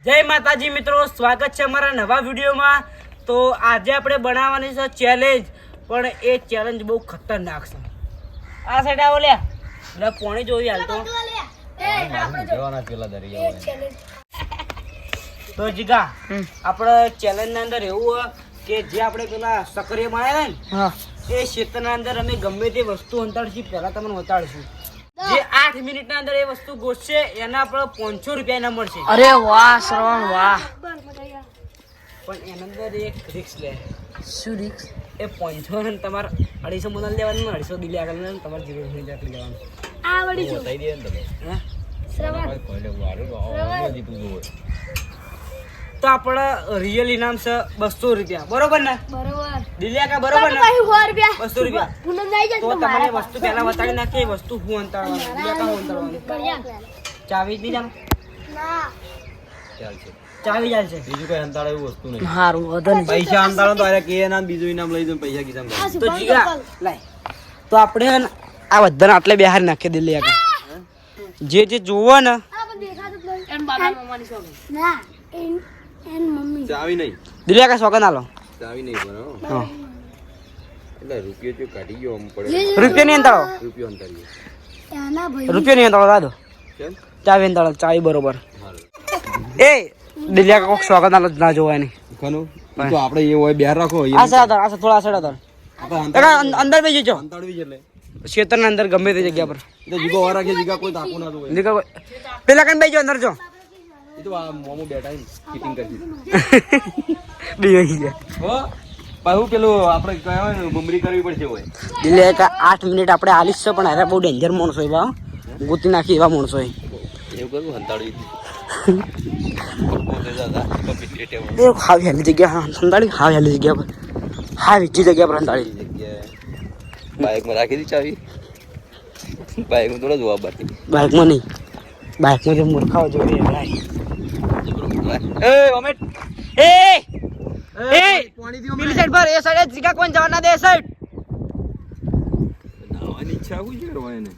જય માતાજી મિત્રો, સ્વાગત છે અમારા નવા વિડીયોમાં। તો આજે આપણે બનાવવાની છે ચેલેન્જ, પણ એ ચેલેન્જ બહુ ખતરનાક છે। આ સાઈડ આવો લે, એટલે પોણી જોઈ હાલ તો જીગા આપણે ચેલેન્જ ના અંદર એવું હોય કે જે આપણે પેલા સક્રિય માર્યા ને એ ક્ષેત્રના અંદર અમે ગમે તે વસ્તુ અંતાડશું, પહેલા તમને બતાડીશું। જે 8 મિનિટ ના અંદર એ વસ્તુ ગોઠશે એના આપણે 500 રૂપિયા ના મળશે। અરે વાહ શ્રવણ વાહ। પણ એના અંદર એક રિક્સ લે। શું રિક્સ? એ 500 ને તમારે 250 મુનાલ લેવાનું, 250 દિલે આગળ ને તમારે 0 રૂપિયા આટલી લેવાનું। આ વળી શું બતાઈ દે ને તમે શ્રવણ તો આપણે રિયલ ઇનામ છે 200 રૂપિયા, બરોબર ને? બરોબર દિલ્યા કા બરોબર ને? ભાઈ 100 રૂપિયા 200 રૂપિયા પૂનમ લઈ જાય તો તમને વસ્તુ પહેલા બતાડી નાખી, એ વસ્તુ હું અંતાડવાનું, દિલ્યા કા હું અંતાડવાનું। ચાવી જ નહીં ના ચાલશે। ચાવી ચાલશે, બીજું કઈ અંતાડે એવું વસ્તુ નહીં। હારું વધો નહીં પૈસા અંતાડો તો અરે કે ના બીજું ઇનામ લઈ દો, પૈસા કિસ્સામાં તો જીગા લાય તો આપણે આ બધાને આટલે બિહાર નાખી દિલ્યા કા જે જે જોવો ને આ પણ દેખાતું જ નહીં એમ બાબા મમ્માની શોખ ના એન મમ્મી ચાવી નહીં, દિલ્યા કા સોગન આલો ચાવી નહીં બનો હા એટલે રૂપિયો તો કાઢી ગયો આમ પડે, રૂપિયા નહીં અંતાડો, રૂપિયો અંતાડી એના ભાઈ રૂપિયા નહીં અંતાડો, રાધો કેમ ચાવી અંતાડો, ચાવી બરોબર। હારું એ દિલ્યા કા કોક સોગન આલો ના જોવાની ખાનું તો આપણે એ હોય બહાર રાખો એ આ સાઈડ આ થોડા સાઈડ હતા આપણે અંદર બેસી જો અંતાડવી છે એટલે ક્ષેત્રના અંદર ગમે તે જગ્યા પર એટલે જીગો વાર રાખે, જીગા કોઈ તાકું ના તો હોય નીકળ પેલા કઈ બેસી જો અંદર જો એ તો આ મોમો બેઠા ને ફિટિંગ કરી બેસી જાય હો પાછું પેલું આપણે કહેવાય ને બમરી કરવી પડશે હોય એટલે એક 8 મિનિટ આપણે આલીશ છે, પણ અરે બહુ ડેન્જર માણસો એવા ગોતી નાખી એવા માણસો એવું કરું હંતાડી એ હાવ હેલી જગ્યા સંતાડી, હાવ હેલી જગ્યા પર, હાવ ઈચ્છી જગ્યા પર સંતાડી। બાઇકમાં રાખી દી ચાવી, બાઇકમાં થોડા જોવા બાકી બાઇકમાં નહીં, બાઇકમાં જે મૂર્ખાઓ જોઈ એ ઓમેટ એ એ પેલી સાઈડ પર એ સાઈડ જીગા કોણ જવાના દે, એ સાઈડ નાવાની ઈચ્છા કોઈ છે હોય ને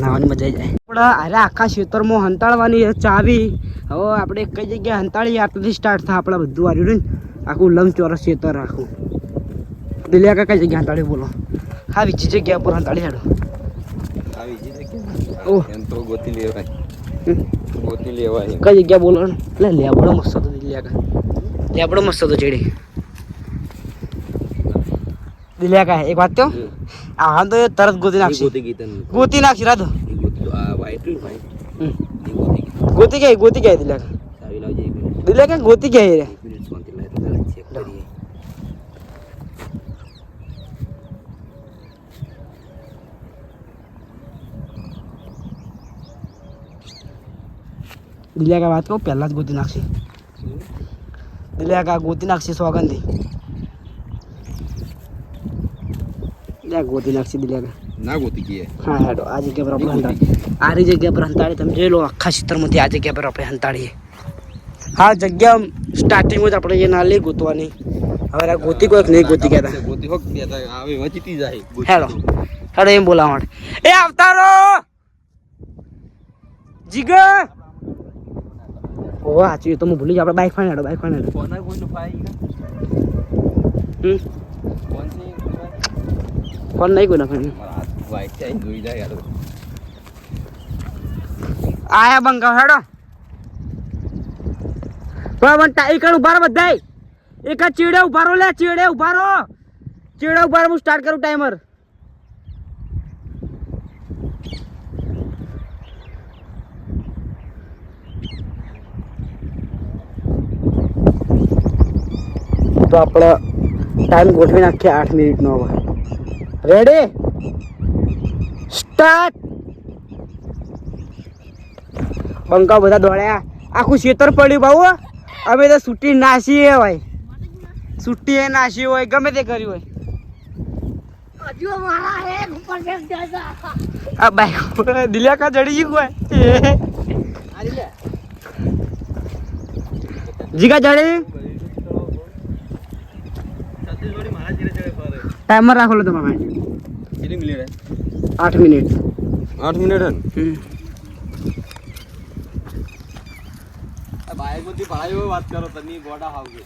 નાવાની મજા આવી જાય। આપણે અરે આખા ક્ષેત્રમાં હંતાડવાની ચાવી, હવે આપણે કઈ જગ્યાએ હંતાડીએ આટલી સ્ટાર્ટ થાય આપણે બધું આવ્યું ને આખું લંબચોરસ ક્ષેત્ર આખું। દિલ્યા કા કઈ જગ્યા હંતાડી બોલો? હા બીજી જગ્યા પર હંતાડી હેડો આવી જી ઓહ એમ તો ગોતી લેવાય, ગોતી લેવાય કઈ જગ્યા બોલો ને? એટલે લેબડો મસ્ત હતો દિલ્યા કા, લેબડો મસ્ત હતો ચેડી દિલ્યા કા। એક વાત તો આ તો તરત ગોતી નાખશે, ગોતી ગીતન ગોતી નાખશે રાધો ગોતી આ વાઈટ ભાઈ ગોતી ગયા દિલ્યા કા, ચાવી લાવજે 1 મિનિટ, દિલ્યા કા ગોતી ગયા રે 1 મિનિટ શાંતિ લાય તો તરત ચેક કરીએ દિલ્યા કા વાત કહું પહેલા જ ગોતી નાખશે, દિલ્યા કા ગોતી નાખશે સોગંદી, ગોતી નાખશે દિલ્યા કા। ના ગોતી ગયે હા હેડો આ જગ્યા પર આપણે હંતાડીએ, આ જગ્યા પર હંતાડીએ, તમે જોઈ લો આખા ક્ષેત્રમાંથી આ જગ્યા પર આપણે હંતાડીએ। હા જગ્યા સ્ટાર્ટિંગમાં જ આપણે એ ના લઈ ગોતવાની, હવે આ ગોતી કોઈક નહીં ગોતી ગયા હતા, ગોતી હોક દેતા આવે વચીતી જાય હેડો હેડો એમ બોલાવા માટે એ આવતારો જીગા ઓ સાચું તો હું ભૂલી જાઉં, આપણે બાઇક ફાઈને હેડો, બાઇક ફાઈને હેડો કોના કોઈનો ફાઈ કોણ છે ફોન નહીં કોઈ નાખે વાઈટ ચાઈ જોઈ જાય યાર આયા બંકા હેડો બરાબર ટાઈ કણ ઉભા રહો બધાય, એક જ ચેડે ઉભા રહો, લે ચેડે ઉભા રહો, ચેડે ઉભા રહો, હું સ્ટાર્ટ કરું ટાઈમર। તો આપણે ટાઈમ ગોઠવી નાખીએ 8 મિનિટનો, હવે રેડી સ્ટાર્ટ। બંકા બધા દોડ્યા, આખું ક્ષેત્ર પડ્યું બાબુ, અમે તો છૂટી નાસીએ હોય, છૂટી એ નાસી હોય, ગમે તે કર્યું હોય। હજુ મારા હે ઉપર બેસ જતા આ બાઈક દિલ્યા કા જડી ગયું હોય જીગા જડી ટાઈમર રાખો લો તમારે કેટલી મિનિટ હે? 8 મિનિટ 8 મિનિટ હે બાઈક માંથી ભાઈ વાત કરો તમે ગોડા આવજો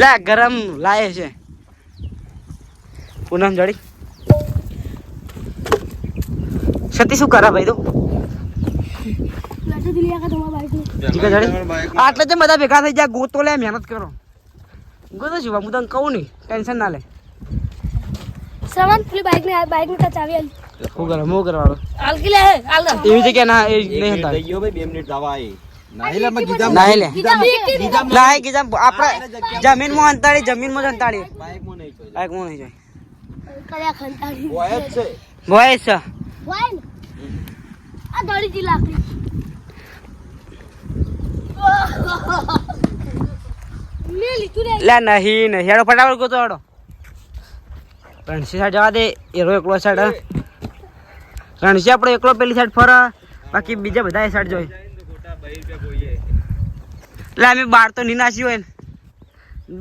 લે ગરમ લાય છે પૂનમ જડી સતી શું કરા ભાઈ તું લાટુ દિલિયા કા તમારા બાઈક જીગા જડી આટલે જ બધા ભેગા થઈ જાય ગોતો લે મહેનત કરો ગોતો શું હું તને કહું નહીં ટેન્શન ના લે સામાન પેલી બાઈક ને ચાવી આલી શું કરે હું કરવાળો આલકી લે આલ એવી જગ્યા ના એ નહીં હતા ગયો ભાઈ 2 મિનિટ જવા આવી નાહી લે ગીધા નાહી લે નાહી ગીધા આપણે જમીનમાં અંતાડી જમીનમાં જ અંતાડી બાઈક માં નહીં કોઈ બાઈક માં નહીં જાય કયા ખંતાડી બોય જ છે બોય છે વાય ને આ દોડી જી લાકડી મે લીધું રે લે નહીં નહીં હેડો ફટાફટ ગોતો હેડો રણસી સાઈડ જવા દે એરો એકલો સાઈડ રણસી આપણો એકલો પેલી સાઈડ ફરે બાકી બીજા બધા એ સાઈડ જોઈ એટલે અમે બાર તો નીનાસી હોય ને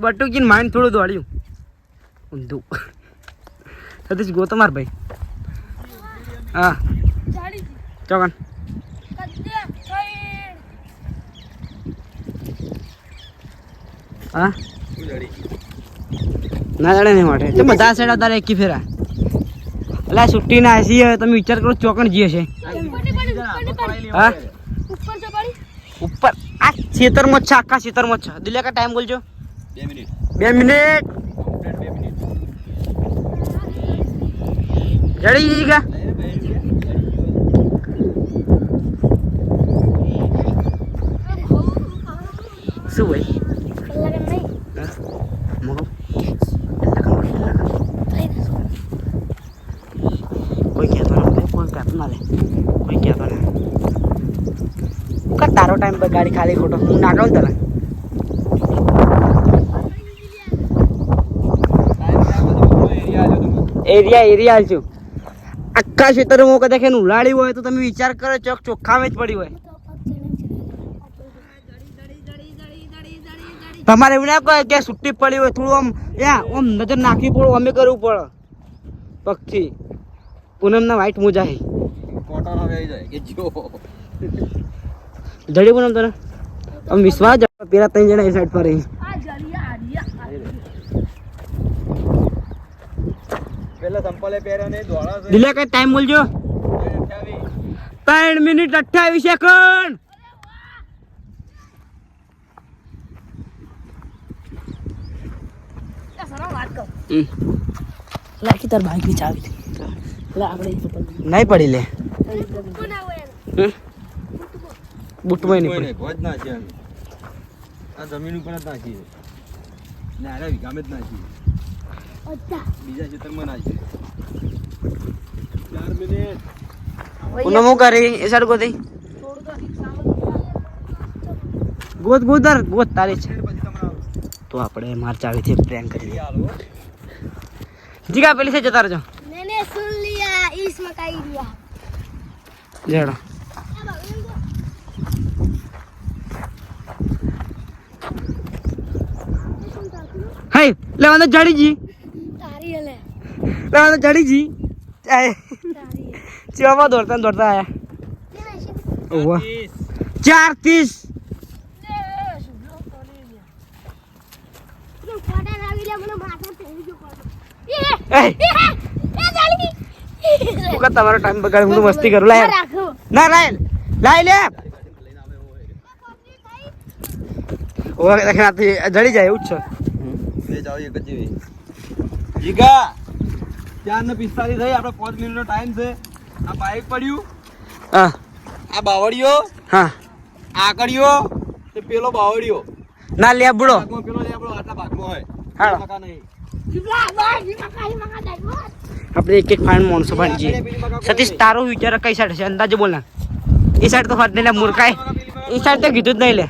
બટુકીને માઇન્ડ થોડું દોડ્યું ઊંધું સતીશ ગોતો માર ભાઈ હા જાડી ચોકન કદ્દે થઈ હા ના જાણે નહીં માટે તો બધા સાઈડ તારે એકી ફેરા એટલે છુટ્ટી ના હસી હવે તમે વિચાર કરો ચોકણ જઈએ છે હા ઉપર છે પાડી ઉપર આ ખેતરમાં જ છે આખા ખેતરમાં જ છે દિલ્યા કા ટાઈમ બોલજો 2 મિનિટ 2 મિનિટ જડી જઈ ગયા શું ભાઈ લગન નહીં મગો કોઈ કહેતો ના કોઈ કહેતો ના લે કોઈ કહેતો ના કા તારો ટાઈમ પર ગાડી ખાલી ખોટો હું ના કહું તને એરિયા છું આખા ક્ષેત્રમાં કદાચ એને ઉલાડી હોય તો તમે વિચાર કરો ચોખ્ખામાં જ પડી હોય તમારે એવું ના કહે કે છુટ્ટી પડી હોય થોડું આમ આમ નજર નાખવી પડે અમે કરવું પડે પક્ષી પૂનમના વાઈટ મોજા હે કોટન હવે આવી જાય કે જો જડી પૂનમ તને આમ વિશ્વાસ પેલા 3 જણા એ સાઈડ પર રહી આ જલિયા આરિયા પેલા સંપલે પહેર્યા ને દોડા છે દિલે કઈ ટાઈમ બોલજો 3 મિનિટ 28 સેકન્ડ વાત કહું લાખી તાર બાઈક ની ચાવી એટલે આપણે નહીં પડી લે કોણ આવે બુટમાં નહીં કોઈ પડી નહીં ભોજ ના છે આ જમીન ઉપર જ નાખી ને આરા વિગામે જ નાખી અચ્છા બીજા ખેતરમાં નાખી 4 મિનિટ પૂનમ હું કરી એ સાઈડ ગોતી ગોત તારી છે પછી તમારા તો આપણે માર ચાવીથી પ્રેન્ક કરી લઈએ હાલો જીગા પેલી છે જતા રહેજો मैंने सुन लिया इस मकाई दिया જેડો હાય લેવાના જડીજી तारी है ले લેવાના જડીજી तारी ચેવા દોડતા દોડતા આયા ઓવા 4:30 તું કા તમારો ટાઈમ બગાડ હું તો મસ્તી કરું લાય ના લાય લે ઓવા દેખાતી જડી જાય એવું જ છે બે જાવ એક જ જેવી જીગા 4:45 થઈ આપણે 5 મિનિટનો ટાઈમ છે આ બાઈક પડ્યું હા આ બાવળિયો હા આકડિયો તે પેલો બાવળિયો ના લેબડો ભાગમાં પેલો લેબડો આટલા ભાગમાં હોય હાલો. મકા નહીં આપણે એક એક ફાઇન માણસો બની જઈએ સતીશ તારો વિચાર કઈ સાઈડ છે અંદાજે બોલ ના એ સાઈડ તો ફાટ નહીં લે મૂર્ખાય એ સાઈડ તો કીધું જ નહીં લે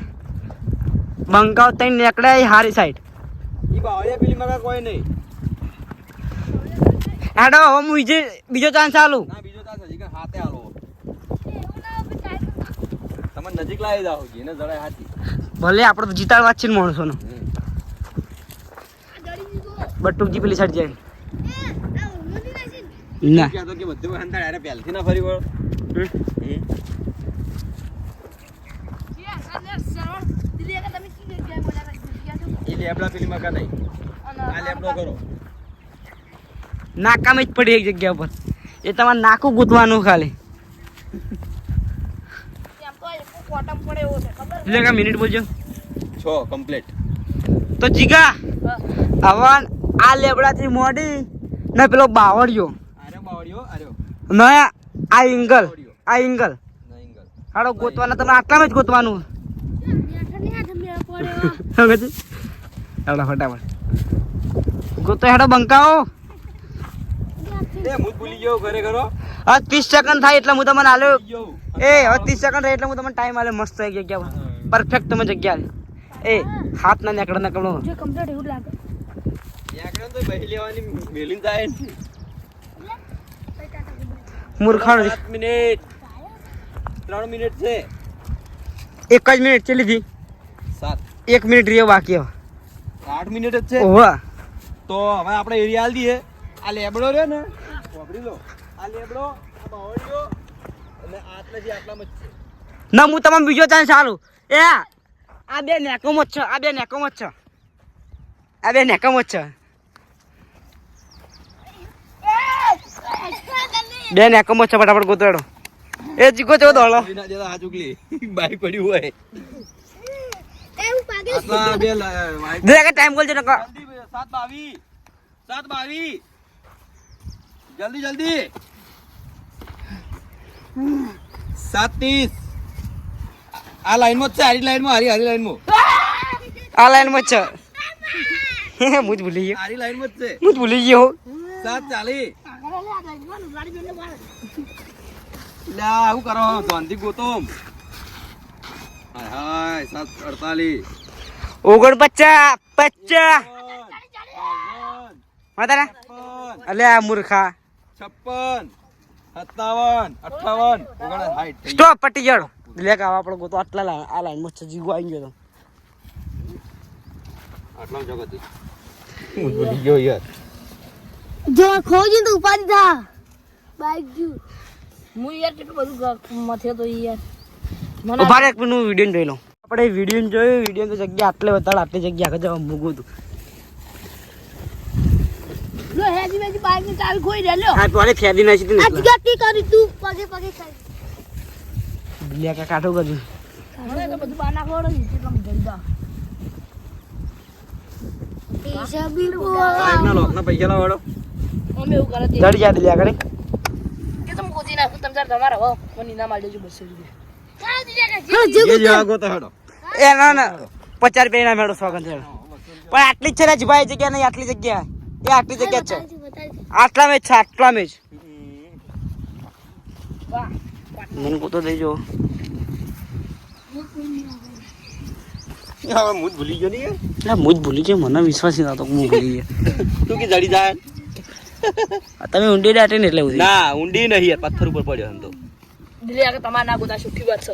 બંકાવ તઈ નીકળે એ હારી સાઈડ ઈ બાવળિયા પેલી મકા કોઈ નહીં હેડો હવે હું બીજો ચાન્સ આલું ના બીજો તાસ હજી કે હાથે હાલો તમે નજીક લાવી જાઓ કે એને જડાય હાથી ભલે આપણે તો જીતાડવા જ છે ને માણસોનો બટુકજી પેલી સાઈડ જાય ના કહેતો કે બધું હંતાડ અરે પહેલથી ના ફરી વળો એ લેબડા પેલી મકા નહીં આ લેબડો કરો નાકામ જ પડી એક જગ્યા ઉપર એ તમારે નાકું ગૂંથવાનું ખાલી એટલે મિનિટ બોલજો 6 કમ્પ્લીટ તો જીગા હવે આ લેબડાથી મોડી ને પેલો બાવળિયો આરે બાવળિયો આર્યો ના આ એંગલ નહીં ગલ હાડો ગોતવાના તમે આટલામાં જ ગોતવાનું ફટાફટ ગોતો હેડો બંકાઓ એ હું ભૂલી ગયો ઘરે કરો હવે 30 સેકન્ડ થાય એટલે હું તમને આલ્યો ગયો એ હવે 30 સેકન્ડ થાય એટલે હું તમને ટાઈમ આલ્યો મસ્ત એક જગ્યા પર પરફેક્ટ તમે જગ્યા એ હાથ ના નીકળો નીકળો જો કમ્પ્લીટ એવું લાગે યાકડે તો બહી લેવાની મેલીન જાય મૂર્ખાણો 7 મિનિટ 3 મિનિટ છે એક જ મિનિટ ચલી હતી 7 1 મિનિટ રહ્યો બાકી હવે 8 મિનિટ જ છે ઓવા તો હવે આપણે એરિયા આલ દઈએ આ લેબડો રહ્યો ને વાપરી લો આ લેબડો આ બાવળિયો અને આટલેથી આટલામાં જ છે ના હું તમને બીજો ચાન્સ ચાલું એ આ બે નેકોમ જ છે આ બે નેકોમ જ છે આ બે નેકોમ જ છે બે નેકોમ જ છે ફટાફટ ગોતવાડો એ જીગો ચો દોડો વિના દેતા આ ચુકલી બાઈક પડ્યું હોય એવું પાગલ આટલા બે વાઈક દેખા ટાઈમ બોલજો નકો જલ્દી 7:22 જલ્દી જલ્દી 7:30 આ લાઈનમાં જ છે હારી લાઈનમાં હારી લાઈનમાં આ લાઈન માં છે હું જ ભૂલી ગયો હારી લાઈનમાં જ છે હું જ ભૂલી ગયો 7:40 લા આવું કરો ગાંધી ગોતમ હાય હાય 7:48 49 માતાના અલે આ મૂર્ખા 56 57 58 59 સ્ટોપ પટી જાડો લેક આવ આપણો ગોતો આટલા આ લાઈન માં છે જીગો આવી ગયો આટલા જગત હું ભૂલી ગયો યાર જો ખોજી તો ઉપાડી થા બાઈક જો હું યાર કેટલું બધું મથે તો યાર ઉભા રે એક મિનિટ વિડિયો જોઈ લઉં આપણે વિડિયો જોયું વિડિયો તો જગ્યા આટલે બતાડ આટલી જગ્યા આગળ જવા મૂકું હતું લો હેજી મેજી બાઈક ની ચાવી ખોઈ દે લ્યો આ પાલે ફેદી નાખી તી આ જગતી કરી તું પગે પગે કરી લે કા કાઠો કરજો મને તો બધું બહાર નાખવાનો છે એટલે હું જઈ જા પૈસા બી સાહેબના લોકના પૈસા લાવડો અમે એવું કરે તે જડી જા લે આગળ કે તમે ગોતી નાખું તમે તાર તમારા હો મને ના માલ દેજો 200 એ જાગો તો હેડો એ ના ના 50 રૂપિયા ના મેળો સોગન છે પણ આટલી જ છે રાજભાઈ જગ્યા નહીં આટલી જગ્યા એ આટલી જગ્યા જ છે આટલા મેં છે આટલા મેં જ વાહ મને ગોતો દેજો હવે હું જ ભૂલી ગયો નહીં એટલે હું જ ભૂલી ગયો મને વિશ્વાસ નહીં થતો હું ભૂલી ગયો તું કે જડી જાય તમે ઊંડી દાટે ને એટલે એવું ના ઊંડી નહીં યાર પથ્થર ઉપર પડ્યો હંતો દિલે આગળ તમાર ના ગોતા સુખી વાત છે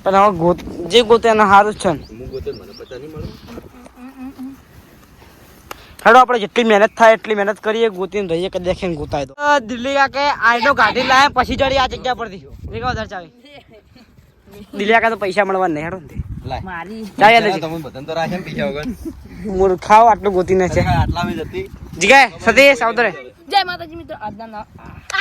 પણ હવે ગોત જે ગોતે એને સારું જ છે ને હું ગોતે મને પતા નહીં મળે હેડો આપણે જેટલી મહેનત થાય એટલી મહેનત કરીએ ગોતીને રહીએ કે દેખીને ગોતાય તો દિલ્હી કાકે આઈનો ગાડી લાયા પછી ચડી આ જગ્યા પરથી દેખા વધારે ચાવી દિલ્હી કાકે તો પૈસા મળવા નહીં હેડો ને લાય મારી ચાયા લેજે તમે બધાને તો રાખ્યા ને પૈસા વગર મૂર્ખાઓ આટલું ગોતીને છે આટલા માં જતી જીગાય સતીશ આવતો રે જય માતાજી મિત્રો આજના ના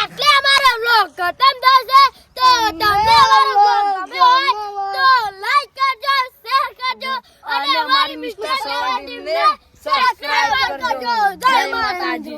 આટલે અમારો વ્લોગ ખતમ થશે તો તમને અમારો વ્લોગ ગમ્યો હોય તો લાઈક કરજો શેર કરજો અને અમારી મિસ્ટર 17 ને સબસ્ક્રાઇબ કરજો જય માતાજી